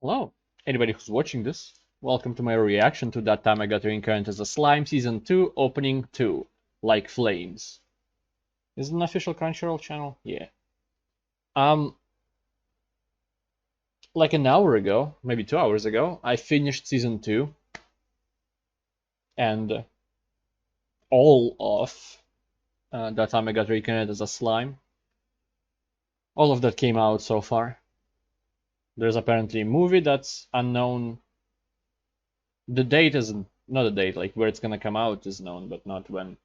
Hello, anybody who's watching this. Welcome to my reaction to That Time I Got Reincarnated as a Slime Season 2 Opening 2, Like Flames. Is it an official Crunchyroll channel? Yeah. Um, like an hour ago, maybe 2 hours ago, I finished Season 2, and all of That Time I Got Reincarnated as a Slime. All of that came out so far. There's apparently a movie that's unknown. The date isn't, not a date, like where it's gonna come out is known, but not when.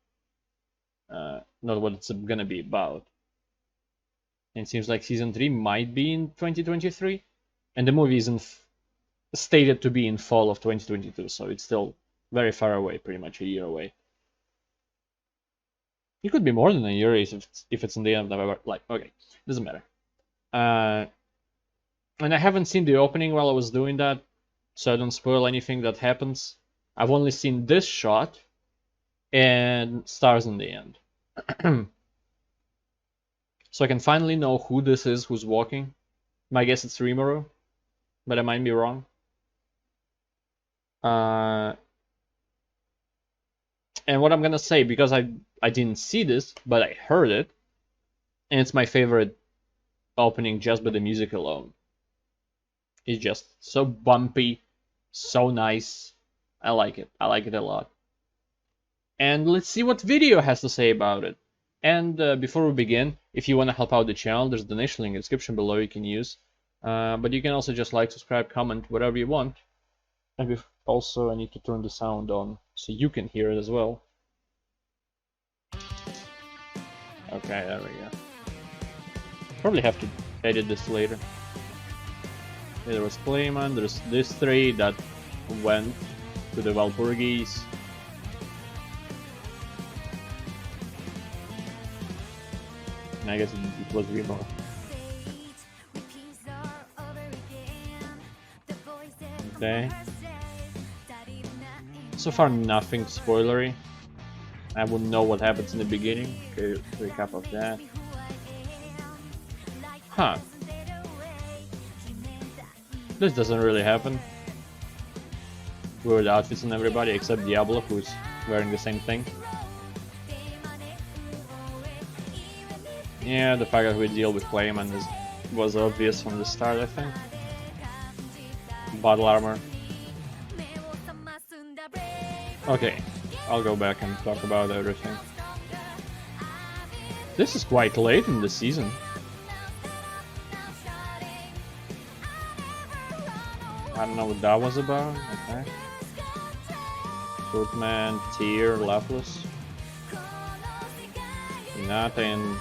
Not what it's gonna be about. And it seems like season 3 might be in 2023, and the movie isn't stated to be in fall of 2022, so it's still very far away, pretty much a year away. It could be more than a year if it's in the end of November. Like, okay, doesn't matter. And I haven't seen the opening while I was doing that, so I don't spoil anything that happens. I've only seen this shot and stars in the end. So I can finally know who this is who's walking. My guess it's Rimuru, but I might be wrong. And what I'm gonna say, because I didn't see this, but I heard it, and it's my favorite opening just by the music alone. It's just so bumpy, so nice. I like it. I like it a lot. And let's see what video has to say about it. And before we begin, if you want to help out the channel, there's a donation link in the description below you can use. But you can also just like, subscribe, comment, whatever you want. And also I need to turn the sound on so you can hear it as well. Okay, there we go. Probably have to edit this later. There was Clayman, there's this three that went to the Walpurgis. And I guess it was Remo. Okay. So far nothing spoilery. I wouldn't know what happens in the beginning. Okay, recap of that. Huh. This doesn't really happen. Weird outfits on everybody except Diablo, who's wearing the same thing. Yeah, the fact that we deal with Clayman was obvious from the start, I think. Battle armor. Okay, I'll go back and talk about everything. This is quite late in the season. I don't know what that was about. Okay. Footman, Tyr, Lapis, Hinata, and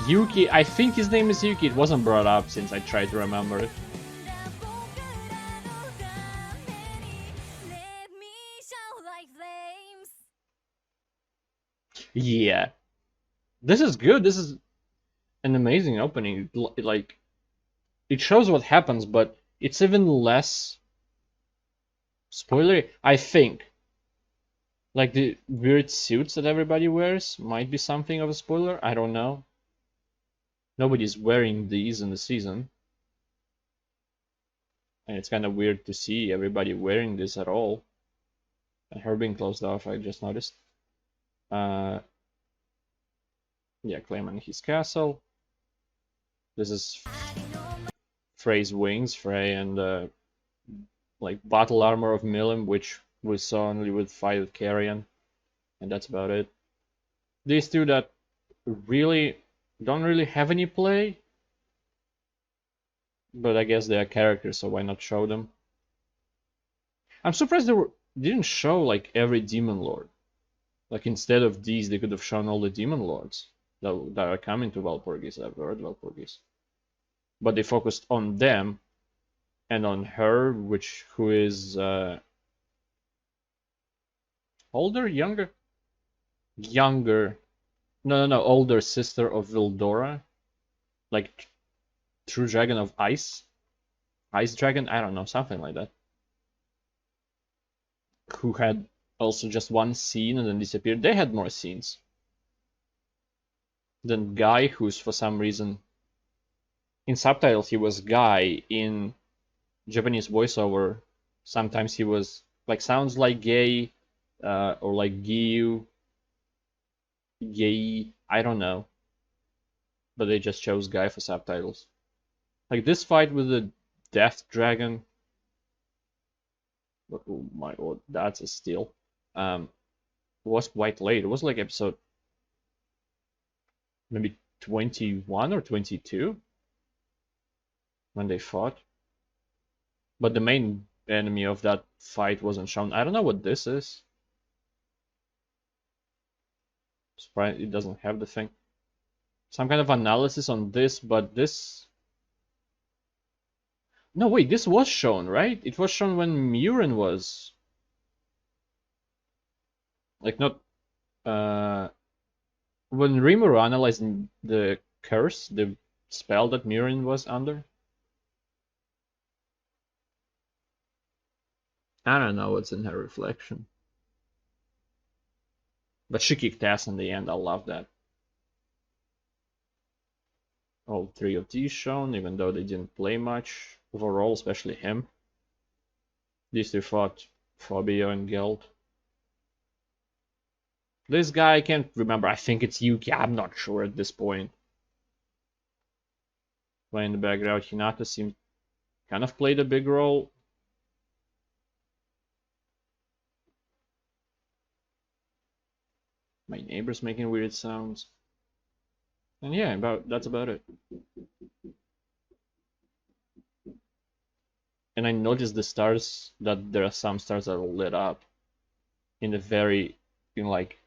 Yuki. I think his name is Yuki. It wasn't brought up since I tried to remember it. Yeah. This is good. This is an amazing opening. Like, it shows what happens, but it's even less spoilery, I think. Like, the weird suits that everybody wears might be something of a spoiler. I don't know. Nobody's wearing these in the season. And it's kind of weird to see everybody wearing this at all. And her being closed off, I just noticed. Yeah, Clayman, his castle. This is Frey's wings, Frey, and like battle armor of Milim, which we saw only with fight with Carrion, and that's about it. These two that really don't really have any play, but I guess they are characters, so why not show them? I'm surprised they didn't show like every demon lord. Like, instead of these, they could have shown all the demon lords that are coming to Walpurgis. I've heard Walpurgis, but they focused on them and on her, who is older, younger, no, older sister of Vildora, like true dragon of ice dragon, I don't know, something like that, who had also just one scene and then disappeared. They had more scenes. Then Guy, who's for some reason in subtitles he was Guy, in Japanese voiceover. Sometimes he was like sounds like gay, or like Giyu, gay. I don't know, but they just chose guy for subtitles. Like this fight with the Death Dragon. Oh my god, that's a steal. Um, was quite late. It was like episode maybe 21 or 22 when they fought. But the main enemy of that fight wasn't shown. I don't know what this is. Surprised it doesn't have the thing. Some kind of analysis on this, but this. No, wait, this was shown, right? It was shown when Murin was. Like, not. When Rimuru analyzing the curse, the spell that Murin was under. I don't know what's in her reflection. But she kicked ass in the end, I love that. All three of these shown, even though they didn't play much overall, especially him. These two fought Fabio and Geld. This guy, I can't remember. I think it's Yuki. I'm not sure at this point. Playing the background, Hinata seemed kind of played a big role. My neighbor's making weird sounds. And yeah, that's about it. And I noticed the stars, that there are some stars that are lit up in like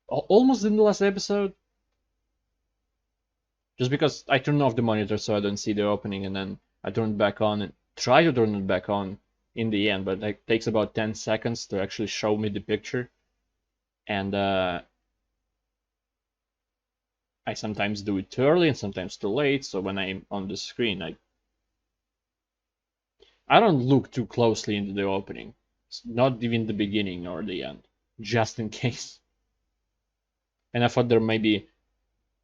almost in the last episode. Just because I turned off the monitor so I don't see the opening, and then I turn it back on and try to turn it back on in the end, but it takes about 10 seconds to actually show me the picture. And I sometimes do it too early and sometimes too late, so when I'm on the screen, I don't look too closely into the opening. Not even the beginning or the end, just in case. And I thought there may be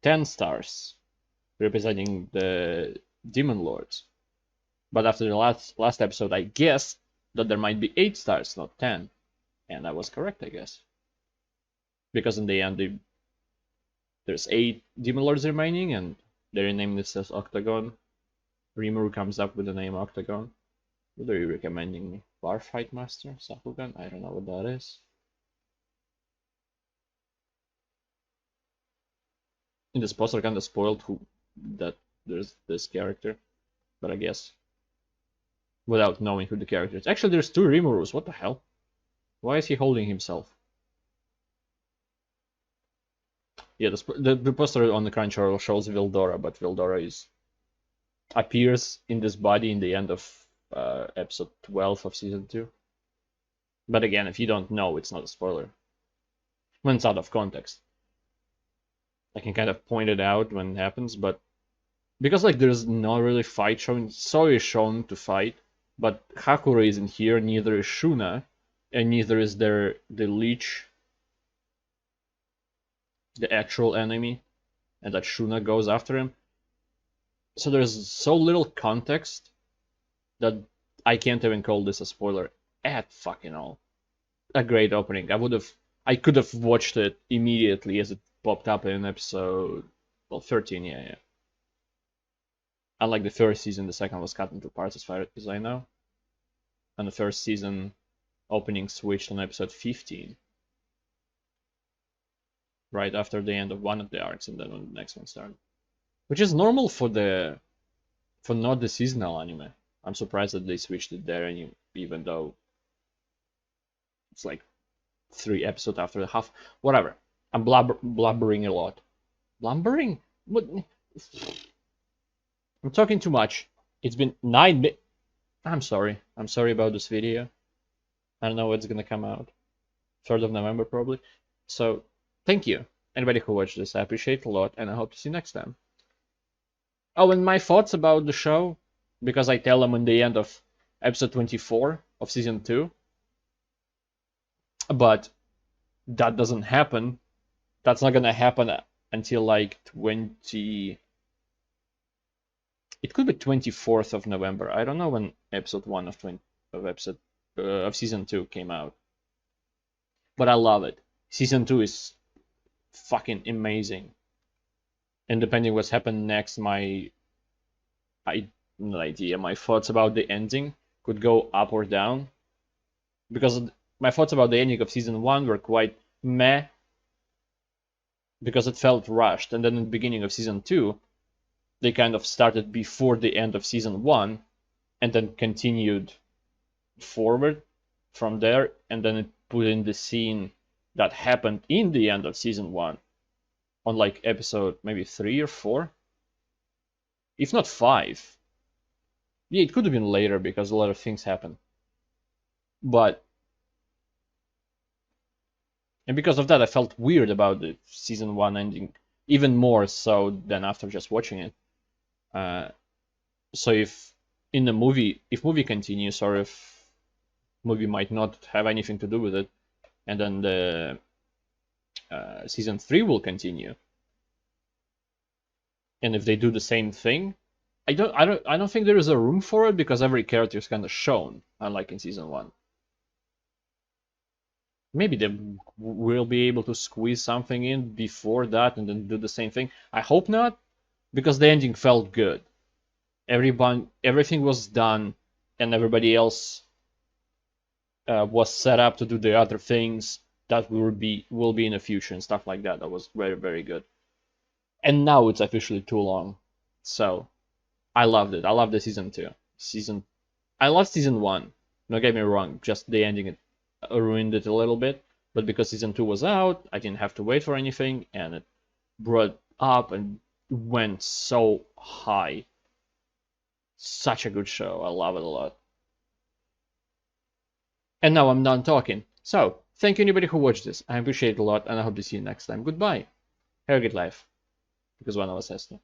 10 stars representing the Demon Lords. But after the last episode, I guessed that there might be 8 stars, not 10. And I was correct, I guess. Because in the end, there's 8 Demon Lords remaining, and they renamed this as Octagon. Rimuru comes up with the name Octagon. What are you recommending me? Bar Fight Master? Sakugan? I don't know what that is. In this poster, kind of spoiled that there's this character, but I guess without knowing who the character is. Actually, there's 2 Rimurus. What the hell? Why is he holding himself? Yeah, the poster on the Crunchyroll shows Vildora, but Vildora appears in this body in the end of episode 12 of season 2. But again, if you don't know, it's not a spoiler. When it's out of context, I can kind of point it out when it happens, but because like there's not really fight shown, Soi is shown to fight, but Hakure isn't here, neither is Shuna, and neither is the leech, the actual enemy, and that Shuna goes after him. So there's so little context that I can't even call this a spoiler at fucking all. A great opening. I could have watched it immediately as it popped up in episode 13, yeah. Unlike the first season, the second was cut into parts as far as I know. And the first season opening switched on episode 15. Right after the end of one of the arcs, and then when the next one started. Which is normal for not the seasonal anime. I'm surprised that they switched it there, even though it's like 3 episodes after the half. Whatever. I'm blubbering a lot. Blubbering? What? I'm talking too much. It's been 9 minutes. I'm sorry. I'm sorry about this video. I don't know what's gonna come out. 3rd of November probably. So, thank you. Anybody who watched this, I appreciate it a lot, and I hope to see you next time. Oh, and my thoughts about the show, because I tell them in the end of episode 24 of season 2. But that doesn't happen. That's not gonna happen until like It could be 24th of November. I don't know when episode 1 of season 2 came out. But I love it. Season 2 is fucking amazing. And depending what's happened next, my thoughts about the ending could go up or down. Because my thoughts about the ending of season 1 were quite meh, because it felt rushed. And then in the beginning of season 2, they kind of started before the end of season 1 and then continued forward from there, and then it put in the scene that happened in the end of season 1 on like episode maybe 3 or 4, if not 5. Yeah, it could have been later because a lot of things happen. But and because of that, I felt weird about the season 1 ending, even more so than after just watching it. So if in the movie, if movie continues, or if movie might not have anything to do with it, and then the season 3 will continue, and if they do the same thing, I don't think there is a room for it, because every character is kind of shown, unlike in season 1. Maybe they will be able to squeeze something in before that and then do the same thing. I hope not, because the ending felt good. Everything was done, and everybody else was set up to do the other things that will be in the future and stuff like that. That was very, very good. And now it's officially too long, so I loved it. I loved the season 2. I loved season 1. Don't get me wrong, just the ending ruined it a little bit. But because season 2 was out, I didn't have to wait for anything, and it brought up and went so high. Such a good show. I love it a lot. And now I'm done talking. So, thank you anybody who watched this. I appreciate it a lot, and I hope to see you next time. Goodbye. Have a good life. Because one of us has to.